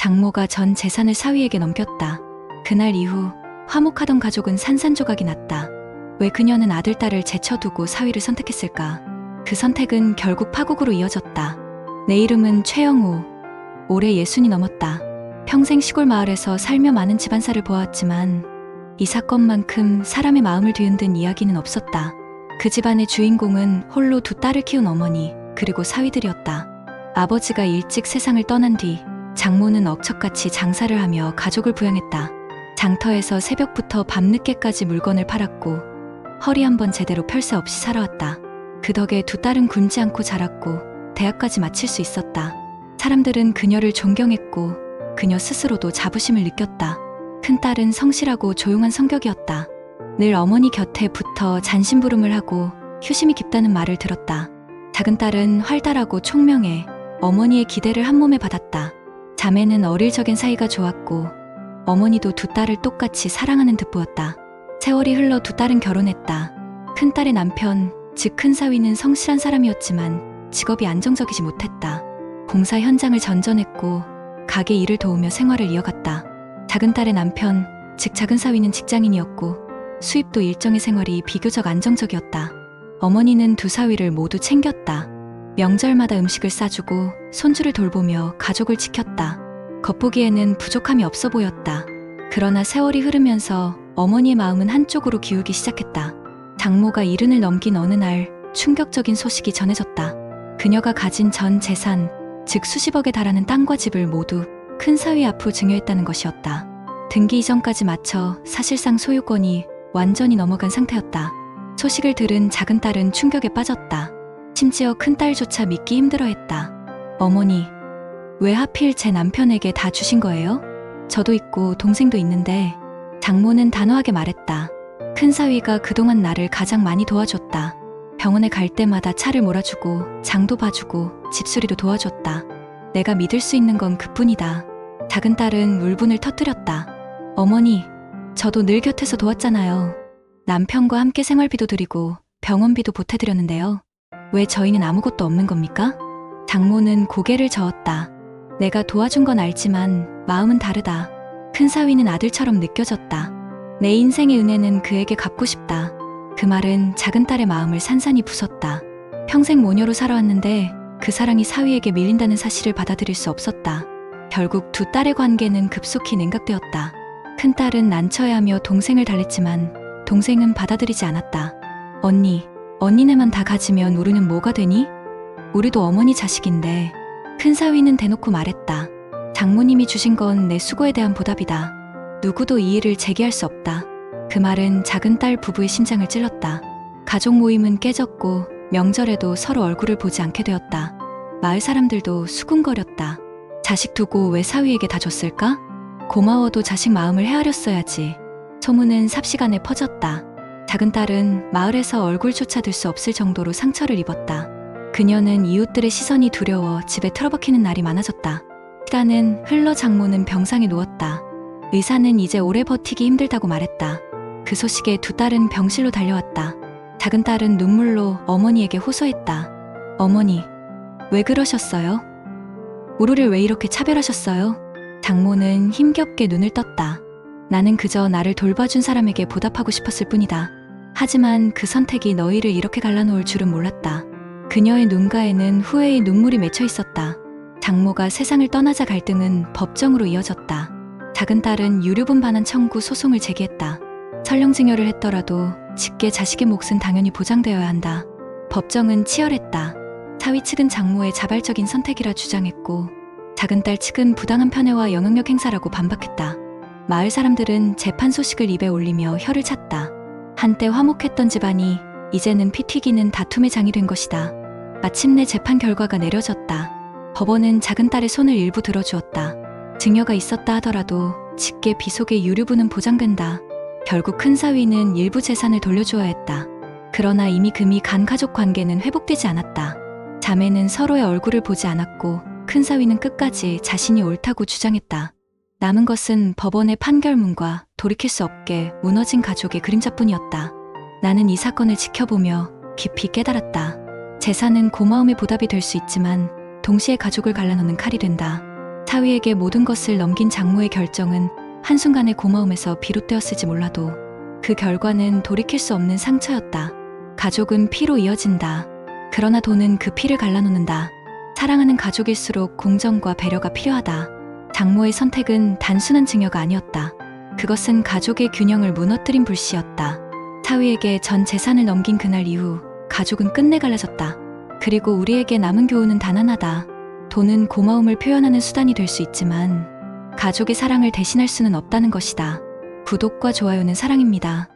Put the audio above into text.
장모가 전 재산을 사위에게 넘겼다. 그날 이후 화목하던 가족은 산산조각이 났다. 왜 그녀는 아들, 딸을 제쳐두고 사위를 선택했을까? 그 선택은 결국 파국으로 이어졌다. 내 이름은 최영우. 올해 60이 넘었다. 평생 시골 마을에서 살며 많은 집안사를 보아왔지만 이 사건만큼 사람의 마음을 뒤흔든 이야기는 없었다. 그 집안의 주인공은 홀로 두 딸을 키운 어머니, 그리고 사위들이었다. 아버지가 일찍 세상을 떠난 뒤 장모는 억척같이 장사를 하며 가족을 부양했다. 장터에서 새벽부터 밤늦게까지 물건을 팔았고 허리 한번 제대로 펼 새 없이 살아왔다. 그 덕에 두 딸은 굶지 않고 자랐고 대학까지 마칠 수 있었다. 사람들은 그녀를 존경했고 그녀 스스로도 자부심을 느꼈다. 큰딸은 성실하고 조용한 성격이었다. 늘 어머니 곁에 붙어 잔심부름을 하고 효심이 깊다는 말을 들었다. 작은 딸은 활달하고 총명해 어머니의 기대를 한 몸에 받았다. 자매는 어릴 적엔 사이가 좋았고 어머니도 두 딸을 똑같이 사랑하는 듯 보였다. 세월이 흘러 두 딸은 결혼했다. 큰딸의 남편, 즉 큰사위는 성실한 사람이었지만 직업이 안정적이지 못했다. 공사 현장을 전전했고 가게 일을 도우며 생활을 이어갔다. 작은딸의 남편, 즉 작은사위는 직장인이었고 수입도 일정의 생활이 비교적 안정적이었다. 어머니는 두 사위를 모두 챙겼다. 명절마다 음식을 싸주고 손주를 돌보며 가족을 지켰다. 겉보기에는 부족함이 없어 보였다. 그러나 세월이 흐르면서 어머니의 마음은 한쪽으로 기울기 시작했다. 장모가 70을 넘긴 어느 날 충격적인 소식이 전해졌다. 그녀가 가진 전 재산, 즉 수십억에 달하는 땅과 집을 모두 큰사위 앞으로 증여했다는 것이었다. 등기 이전까지 마쳐 사실상 소유권이 완전히 넘어간 상태였다. 소식을 들은 작은딸은 충격에 빠졌다. 심지어 큰딸조차 믿기 힘들어했다. 어머니, 왜 하필 제 남편에게 다 주신 거예요? 저도 있고 동생도 있는데. 장모는 단호하게 말했다. 큰사위가 그동안 나를 가장 많이 도와줬다. 병원에 갈 때마다 차를 몰아주고 장도 봐주고 집수리도 도와줬다. 내가 믿을 수 있는 건 그뿐이다. 작은딸은 울분을 터뜨렸다. 어머니, 저도 늘 곁에서 도왔잖아요. 남편과 함께 생활비도 드리고 병원비도 보태드렸는데요. 왜 저희는 아무것도 없는 겁니까? 장모는 고개를 저었다. 내가 도와준 건 알지만 마음은 다르다. 큰사위는 아들처럼 느껴졌다. 내 인생의 은혜는 그에게 갚고 싶다. 그 말은 작은딸의 마음을 산산이 부쉈다. 평생 모녀로 살아왔는데 그 사랑이 사위에게 밀린다는 사실을 받아들일 수 없었다. 결국 두 딸의 관계는 급속히 냉각되었다. 큰딸은 난처해하며 동생을 달랬지만 동생은 받아들이지 않았다. 언니, 언니네만 다 가지면 우리는 뭐가 되니? 우리도 어머니 자식인데. 큰사위는 대놓고 말했다. 장모님이 주신 건 내 수고에 대한 보답이다. 누구도 이 일을 제기할 수 없다. 그 말은 작은딸 부부의 심장을 찔렀다. 가족 모임은 깨졌고 명절에도 서로 얼굴을 보지 않게 되었다. 마을 사람들도 수군거렸다. 자식 두고 왜 사위에게 다 줬을까? 고마워도 자식 마음을 헤아렸어야지. 소문은 삽시간에 퍼졌다. 작은딸은 마을에서 얼굴조차 들 수 없을 정도로 상처를 입었다. 그녀는 이웃들의 시선이 두려워 집에 틀어박히는 날이 많아졌다. 시간은 흘러 장모는 병상에 누웠다. 의사는 이제 오래 버티기 힘들다고 말했다. 그 소식에 두 딸은 병실로 달려왔다. 작은딸은 눈물로 어머니에게 호소했다. 어머니, 왜 그러셨어요? 우리를 왜 이렇게 차별하셨어요? 장모는 힘겹게 눈을 떴다. 나는 그저 나를 돌봐준 사람에게 보답하고 싶었을 뿐이다. 하지만 그 선택이 너희를 이렇게 갈라놓을 줄은 몰랐다. 그녀의 눈가에는 후회의 눈물이 맺혀 있었다. 장모가 세상을 떠나자 갈등은 법정으로 이어졌다. 작은딸은 유류분 반환 청구 소송을 제기했다. 설령증여를 했더라도 직계 자식의 몫은 당연히 보장되어야 한다. 법정은 치열했다. 사위 측은 장모의 자발적인 선택이라 주장했고 작은딸 측은 부당한 편애와 영향력 행사라고 반박했다. 마을 사람들은 재판 소식을 입에 올리며 혀를 찼다. 한때 화목했던 집안이 이제는 피 튀기는 다툼의 장이 된 것이다. 마침내 재판 결과가 내려졌다. 법원은 작은딸의 손을 일부 들어주었다. 증여가 있었다 하더라도 직계 비속의 유류분은 보장된다. 결국 큰사위는 일부 재산을 돌려주어야 했다. 그러나 이미 금이 간 가족 관계는 회복되지 않았다. 자매는 서로의 얼굴을 보지 않았고 큰사위는 끝까지 자신이 옳다고 주장했다. 남은 것은 법원의 판결문과 돌이킬 수 없게 무너진 가족의 그림자뿐이었다. 나는 이 사건을 지켜보며 깊이 깨달았다. 재산은 고마움의 보답이 될 수 있지만 동시에 가족을 갈라놓는 칼이 된다. 사위에게 모든 것을 넘긴 장모의 결정은 한순간의 고마움에서 비롯되었을지 몰라도 그 결과는 돌이킬 수 없는 상처였다. 가족은 피로 이어진다. 그러나 돈은 그 피를 갈라놓는다. 사랑하는 가족일수록 공정과 배려가 필요하다. 장모의 선택은 단순한 증여가 아니었다. 그것은 가족의 균형을 무너뜨린 불씨였다. 사위에게 전 재산을 넘긴 그날 이후 가족은 끝내 갈라졌다. 그리고 우리에게 남은 교훈은 단 하나다. 돈은 고마움을 표현하는 수단이 될 수 있지만 가족의 사랑을 대신할 수는 없다는 것이다. 구독과 좋아요는 사랑입니다.